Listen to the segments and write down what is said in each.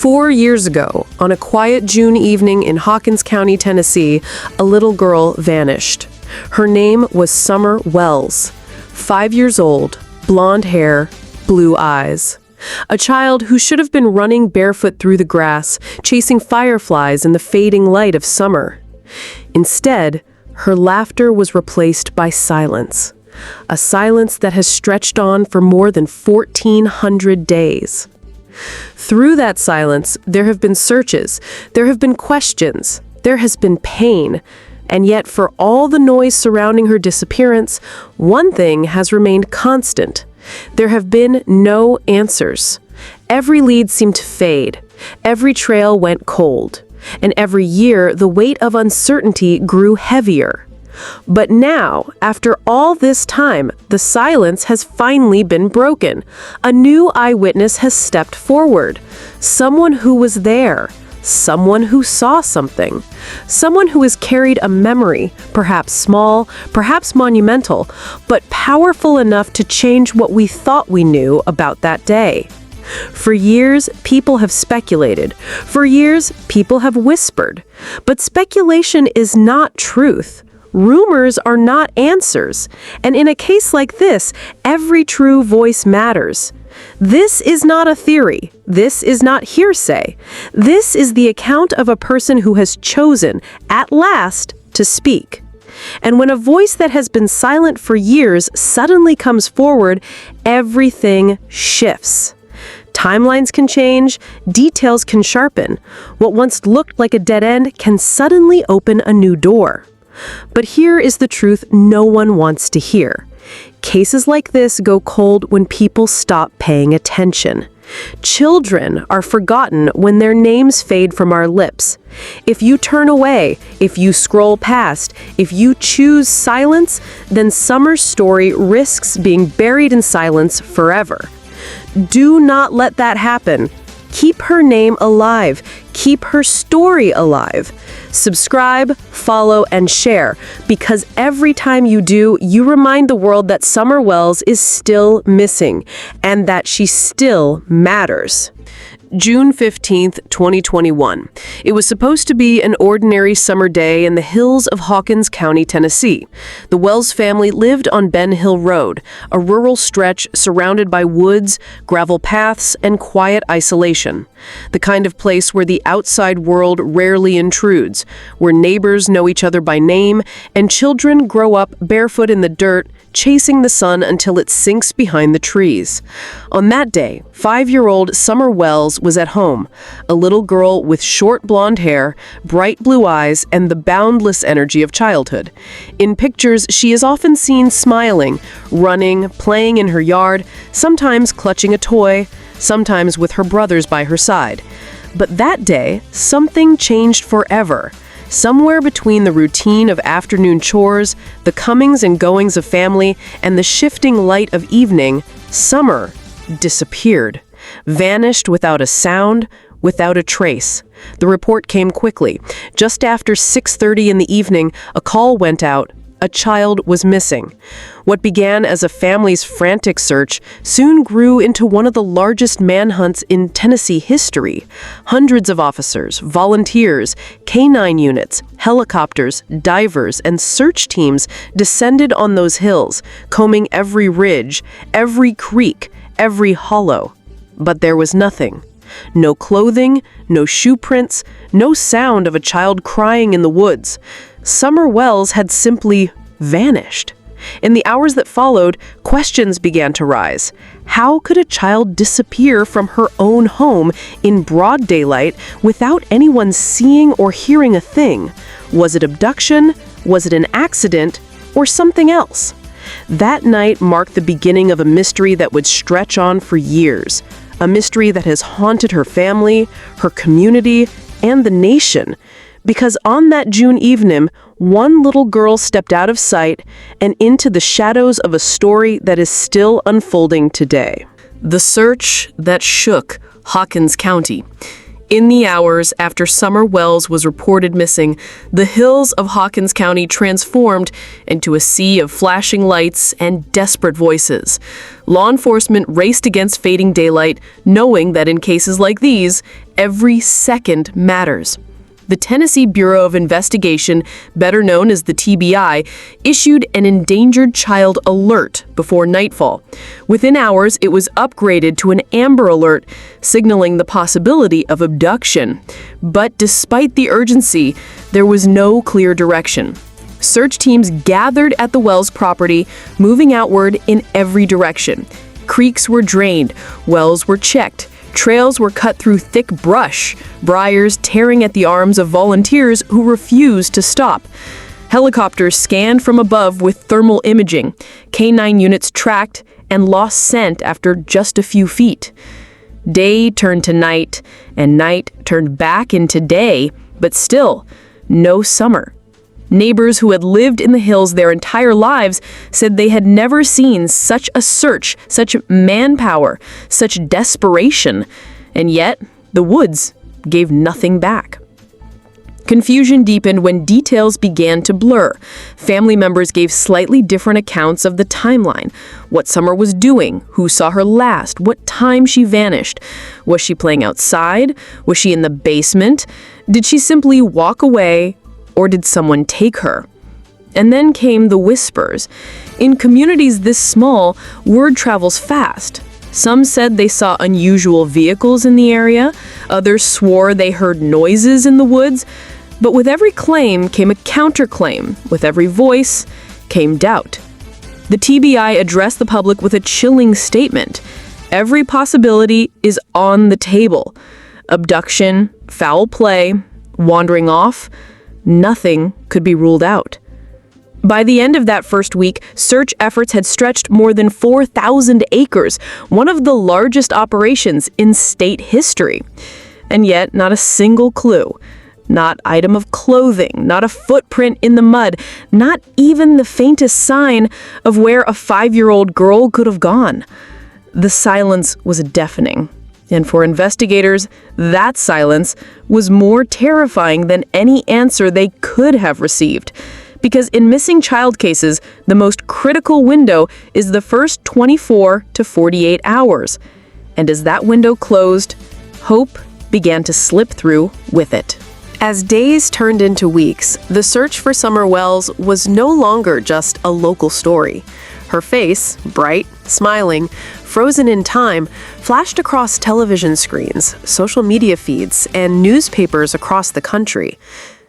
4 years ago, on a quiet June evening in Hawkins County, Tennessee, a little girl vanished. Her name was Summer Wells. 5 years old, blonde hair, blue eyes. A child who should have been running barefoot through the grass, chasing fireflies in the fading light of summer. Instead, her laughter was replaced by silence. A silence that has stretched on for more than 1,400 days. Through that silence, there have been searches, there have been questions, there has been pain, and yet for all the noise surrounding her disappearance, one thing has remained constant. There have been no answers. Every lead seemed to fade, every trail went cold, and every year the weight of uncertainty grew heavier. But now, after all this time, the silence has finally been broken. A new eyewitness has stepped forward. Someone who was there. Someone who saw something. Someone who has carried a memory, perhaps small, perhaps monumental, but powerful enough to change what we thought we knew about that day. For years, people have speculated. For years, people have whispered. But speculation is not truth. Rumors are not answers, and in a case like this, every true voice matters. This is not a theory. This is not hearsay. This is the account of a person who has chosen, at last, to speak. And when a voice that has been silent for years suddenly comes forward, everything shifts. Timelines can change, details can sharpen. What once looked like a dead end can suddenly open a new door. But here is the truth no one wants to hear. Cases like this go cold when people stop paying attention. Children are forgotten when their names fade from our lips. If you turn away, if you scroll past, if you choose silence, then Summer's story risks being buried in silence forever. Do not let that happen. Keep her name alive. Keep her story alive. Subscribe, follow, and share, because every time you do, you remind the world that Summer Wells is still missing, and that she still matters. June 15th, 2021. It was supposed to be an ordinary summer day in the hills of Hawkins County, Tennessee. The Wells family lived on Ben Hill Road, a rural stretch surrounded by woods, gravel paths, and quiet isolation. The kind of place where the outside world rarely intrudes, where neighbors know each other by name, and children grow up barefoot in the dirt, chasing the sun until it sinks behind the trees. On that day, 5-year-old Summer Wells was at home, a little girl with short blonde hair, bright blue eyes, and the boundless energy of childhood. In pictures, she is often seen smiling, running, playing in her yard, sometimes clutching a toy, sometimes with her brothers by her side. But that day, something changed forever. Somewhere between the routine of afternoon chores, the comings and goings of family, and the shifting light of evening, Summer disappeared, vanished without a sound, without a trace. The report came quickly. Just after 6:30 in the evening, a call went out. A child was missing. What began as a family's frantic search soon grew into one of the largest manhunts in Tennessee history. Hundreds of officers, volunteers, K-9 units, helicopters, divers, and search teams descended on those hills, combing every ridge, every creek, every hollow. But there was nothing. No clothing, no shoe prints, no sound of a child crying in the woods. Summer Wells had simply vanished. In the hours that followed, questions began to rise. How could a child disappear from her own home in broad daylight without anyone seeing or hearing a thing? Was it abduction? Was it an accident? Or something else? That night marked the beginning of a mystery that would stretch on for years. A mystery that has haunted her family, her community, and the nation. Because on that June evening, one little girl stepped out of sight and into the shadows of a story that is still unfolding today. The search that shook Hawkins County. In the hours after Summer Wells was reported missing, the hills of Hawkins County transformed into a sea of flashing lights and desperate voices. Law enforcement raced against fading daylight, knowing that in cases like these, every second matters. The Tennessee Bureau of Investigation, better known as the TBI, issued an endangered child alert before nightfall. Within hours, it was upgraded to an amber alert, signaling the possibility of abduction. But despite the urgency, there was no clear direction. Search teams gathered at the Wells property, moving outward in every direction. Creeks were drained, wells were checked, trails were cut through thick brush, briars tearing at the arms of volunteers who refused to stop. Helicopters scanned from above with thermal imaging. K-9 units tracked and lost scent after just a few feet. Day turned to night, and night turned back into day, but still, no Summer. Neighbors who had lived in the hills their entire lives said they had never seen such a search, such manpower, such desperation, and yet the woods gave nothing back. Confusion deepened when details began to blur. Family members gave slightly different accounts of the timeline, what Summer was doing, who saw her last, what time she vanished. Was she playing outside? Was she in the basement? Did she simply walk away? Or did someone take her? And then came the whispers. In communities this small, word travels fast. Some said they saw unusual vehicles in the area. Others swore they heard noises in the woods. But with every claim came a counterclaim. With every voice came doubt. The TBI addressed the public with a chilling statement. Every possibility is on the table. Abduction, foul play, wandering off, nothing could be ruled out. By the end of that first week, search efforts had stretched more than 4,000 acres, one of the largest operations in state history. And yet, not a single clue, not item of clothing, not a footprint in the mud, not even the faintest sign of where a 5-year-old girl could have gone. The silence was deafening. And for investigators, that silence was more terrifying than any answer they could have received. Because in missing child cases, the most critical window is the first 24 to 48 hours. And as that window closed, hope began to slip through with it. As days turned into weeks, the search for Summer Wells was no longer just a local story. Her face, bright, smiling, frozen in time, flashed across television screens, social media feeds, and newspapers across the country.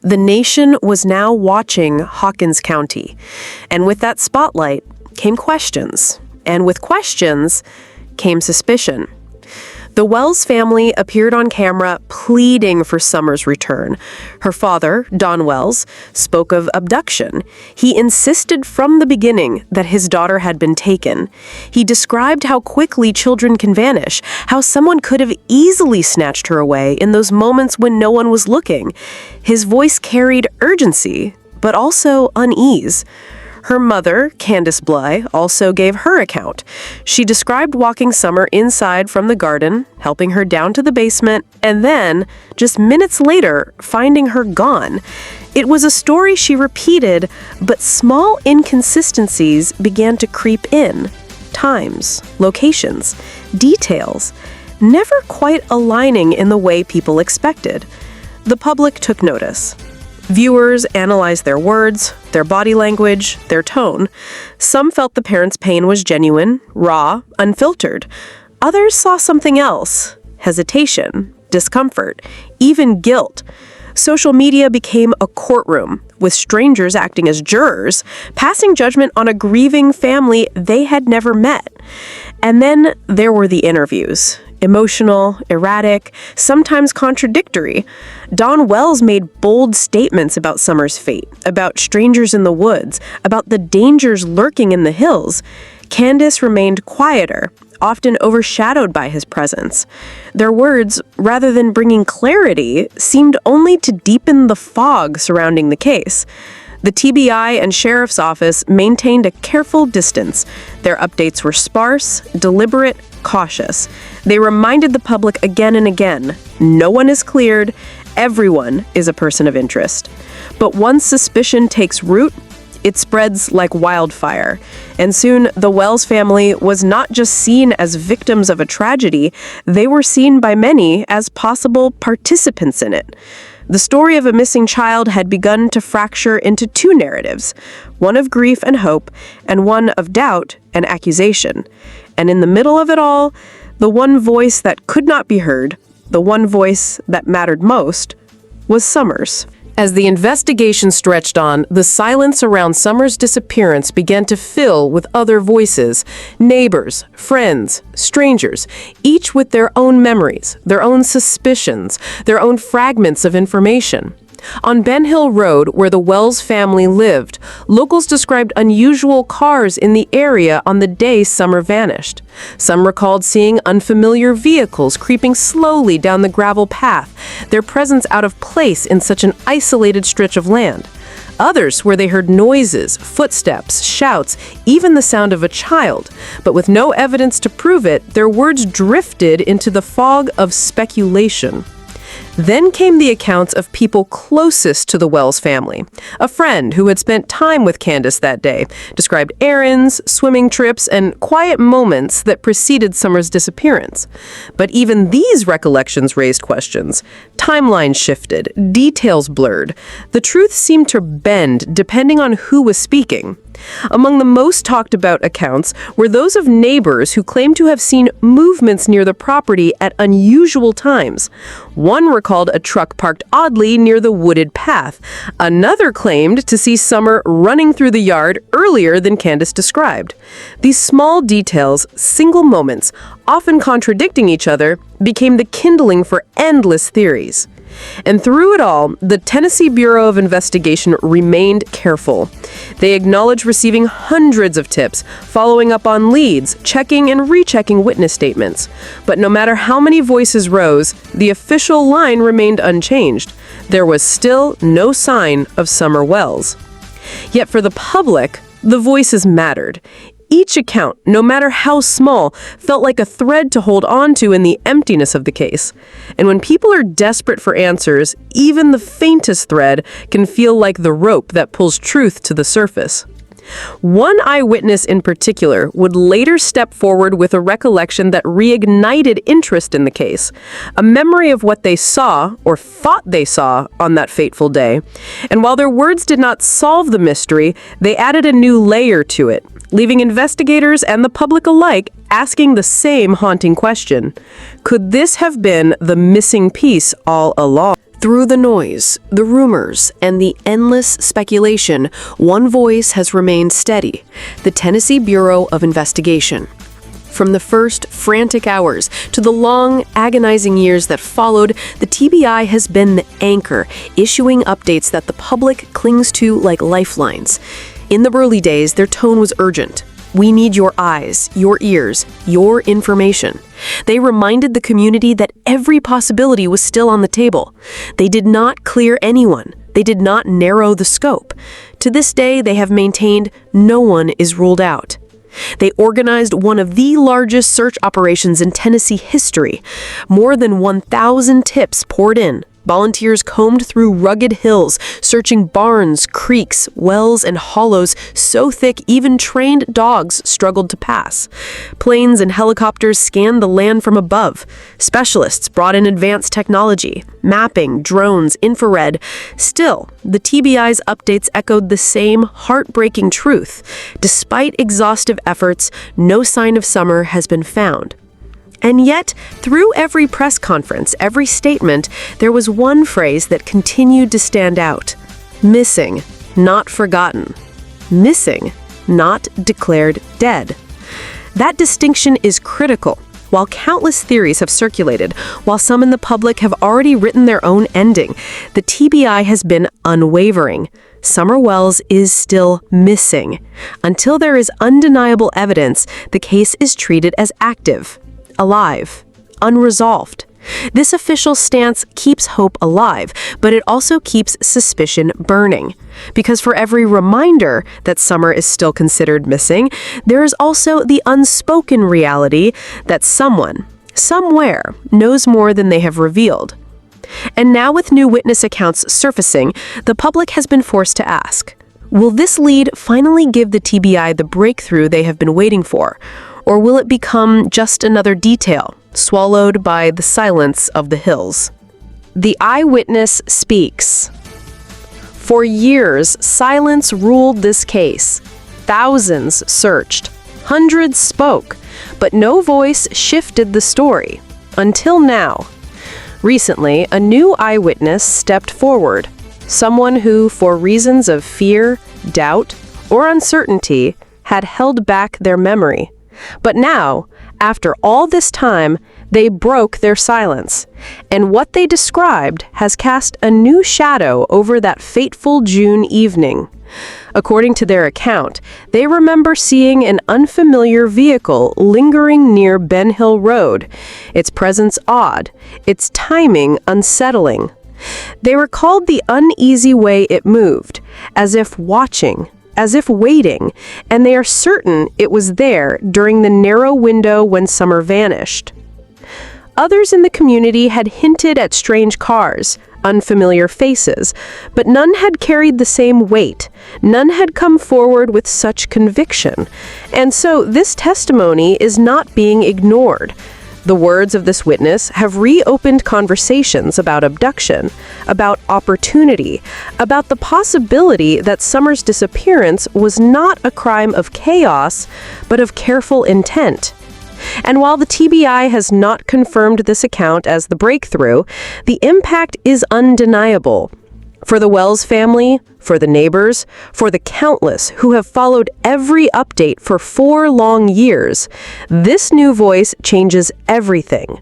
The nation was now watching Hawkins County. And with that spotlight came questions. And with questions came suspicion. The Wells family appeared on camera pleading for Summer's return. Her father, Don Wells, spoke of abduction. He insisted from the beginning that his daughter had been taken. He described how quickly children can vanish, how someone could have easily snatched her away in those moments when no one was looking. His voice carried urgency, but also unease. Her mother, Candace Bly, also gave her account. She described walking Summer inside from the garden, helping her down to the basement, and then, just minutes later, finding her gone. It was a story she repeated, but small inconsistencies began to creep in. Times, locations, details, never quite aligning in the way people expected. The public took notice. Viewers analyzed their words, their body language, their tone. Some felt the parents' pain was genuine, raw, unfiltered. Others saw something else: hesitation, discomfort, even guilt. Social media became a courtroom, with strangers acting as jurors, passing judgment on a grieving family they had never met. And then there were the interviews. Emotional, erratic, sometimes contradictory. Don Wells made bold statements about Summer's fate, about strangers in the woods, about the dangers lurking in the hills. Candace remained quieter, often overshadowed by his presence. Their words, rather than bringing clarity, seemed only to deepen the fog surrounding the case. The TBI and Sheriff's Office maintained a careful distance. Their updates were sparse, deliberate, cautious. They reminded the public again and again, no one is cleared, everyone is a person of interest. But once suspicion takes root, it spreads like wildfire. And soon, the Wells family was not just seen as victims of a tragedy, they were seen by many as possible participants in it. The story of a missing child had begun to fracture into two narratives, one of grief and hope, and one of doubt and accusation. And in the middle of it all, the one voice that could not be heard, the one voice that mattered most, was Summers. As the investigation stretched on, the silence around Summers' disappearance began to fill with other voices, neighbors, friends, strangers, each with their own memories, their own suspicions, their own fragments of information. On Ben Hill Road, where the Wells family lived, locals described unusual cars in the area on the day Summer vanished. Some recalled seeing unfamiliar vehicles creeping slowly down the gravel path, their presence out of place in such an isolated stretch of land. Others where they heard noises, footsteps, shouts, even the sound of a child. But with no evidence to prove it, their words drifted into the fog of speculation. Then came the accounts of people closest to the Wells family. A friend who had spent time with Candace that day described errands, swimming trips, and quiet moments that preceded Summer's disappearance. But even these recollections raised questions. Timelines shifted, details blurred. The truth seemed to bend depending on who was speaking. Among the most talked about accounts were those of neighbors who claimed to have seen movements near the property at unusual times. One recalled a truck parked oddly near the wooded path. Another claimed to see Summer running through the yard earlier than Candace described. These small details, single moments, often contradicting each other, became the kindling for endless theories. And through it all, the Tennessee Bureau of Investigation remained careful. They acknowledged receiving hundreds of tips, following up on leads, checking and rechecking witness statements. But no matter how many voices rose, the official line remained unchanged. There was still no sign of Summer Wells. Yet for the public, the voices mattered. Each account, no matter how small, felt like a thread to hold on to in the emptiness of the case. And when people are desperate for answers, even the faintest thread can feel like the rope that pulls truth to the surface. One eyewitness in particular would later step forward with a recollection that reignited interest in the case, a memory of what they saw, or thought they saw, on that fateful day. And while their words did not solve the mystery, they added a new layer to it, leaving investigators and the public alike asking the same haunting question. Could this have been the missing piece all along? Through the noise, the rumors, and the endless speculation, one voice has remained steady: the Tennessee Bureau of Investigation. From the first frantic hours to the long, agonizing years that followed, the TBI has been the anchor, issuing updates that the public clings to like lifelines. In the early days, their tone was urgent. We need your eyes, your ears, your information. They reminded the community that every possibility was still on the table. They did not clear anyone. They did not narrow the scope. To this day, they have maintained no one is ruled out. They organized one of the largest search operations in Tennessee history. More than 1,000 tips poured in. Volunteers combed through rugged hills, searching barns, creeks, wells, and hollows so thick even trained dogs struggled to pass. Planes and helicopters scanned the land from above. Specialists brought in advanced technology, mapping, drones, infrared. Still, the TBI's updates echoed the same heartbreaking truth. Despite exhaustive efforts, no sign of Summer has been found. And yet, through every press conference, every statement, there was one phrase that continued to stand out: missing, not forgotten. Missing, not declared dead. That distinction is critical. While countless theories have circulated, while some in the public have already written their own ending, the TBI has been unwavering. Summer Wells is still missing. Until there is undeniable evidence, the case is treated as active, alive, unresolved. This official stance keeps hope alive, but it also keeps suspicion burning. Because for every reminder that Summer is still considered missing, there is also the unspoken reality that someone, somewhere, knows more than they have revealed. And now with new witness accounts surfacing, the public has been forced to ask, will this lead finally give the TBI the breakthrough they have been waiting for? Or will it become just another detail, swallowed by the silence of the hills? The eyewitness speaks. For years, silence ruled this case. Thousands searched. Hundreds spoke. But no voice shifted the story. Until now. Recently, a new eyewitness stepped forward. Someone who, for reasons of fear, doubt, or uncertainty, had held back their memory. But now, after all this time, they broke their silence, and what they described has cast a new shadow over that fateful June evening. According to their account, they remember seeing an unfamiliar vehicle lingering near Ben Hill Road, its presence odd, its timing unsettling. They recalled the uneasy way it moved, as if watching, as if waiting, and they are certain it was there during the narrow window when Summer vanished. Others in the community had hinted at strange cars, unfamiliar faces, but none had carried the same weight. None had come forward with such conviction. And so this testimony is not being ignored. The words of this witness have reopened conversations about abduction, about opportunity, about the possibility that Summer's disappearance was not a crime of chaos, but of careful intent. And while the TBI has not confirmed this account as the breakthrough, the impact is undeniable. For the Wells family, for the neighbors, for the countless who have followed every update for 4 long years, this new voice changes everything.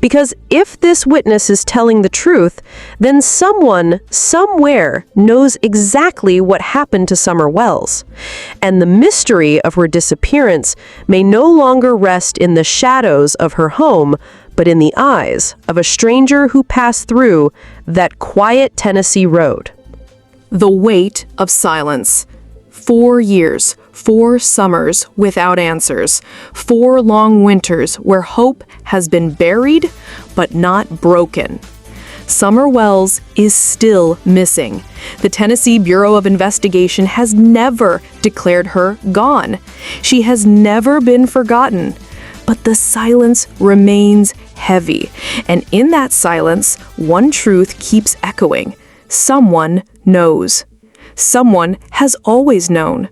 Because if this witness is telling the truth, then someone, somewhere, knows exactly what happened to Summer Wells. And the mystery of her disappearance may no longer rest in the shadows of her home, but in the eyes of a stranger who passed through that quiet Tennessee road. The weight of silence. 4 years, 4 summers without answers, 4 long winters where hope has been buried but not broken. Summer Wells is still missing. The Tennessee Bureau of Investigation has never declared her gone. She has never been forgotten. But the silence remains heavy. And in that silence, one truth keeps echoing. Someone knows. Someone has always known.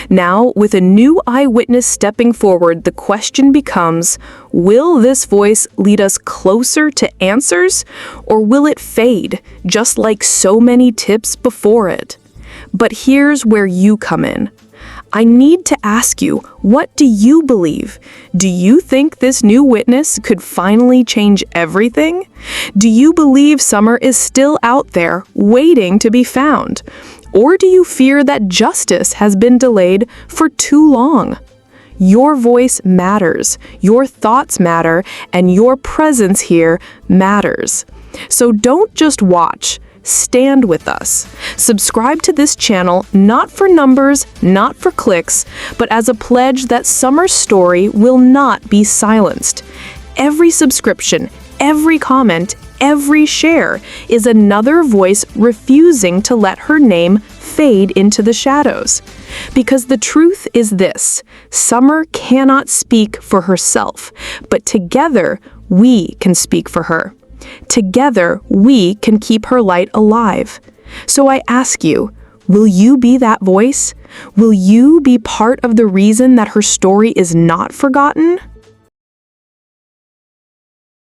Now, with a new eyewitness stepping forward, the question becomes, will this voice lead us closer to answers, or will it fade, just like so many tips before it? But here's where you come in. I need to ask you, what do you believe? Do you think this new witness could finally change everything? Do you believe Summer is still out there, waiting to be found? Or do you fear that justice has been delayed for too long? Your voice matters, your thoughts matter, and your presence here matters. So don't just watch. Stand with us. Subscribe to this channel not for numbers, not for clicks, but as a pledge that Summer's story will not be silenced. Every subscription, every comment, every share is another voice refusing to let her name fade into the shadows. Because the truth is this: Summer cannot speak for herself, but together we can speak for her. Together, we can keep her light alive. So I ask you, will you be that voice? Will you be part of the reason that her story is not forgotten?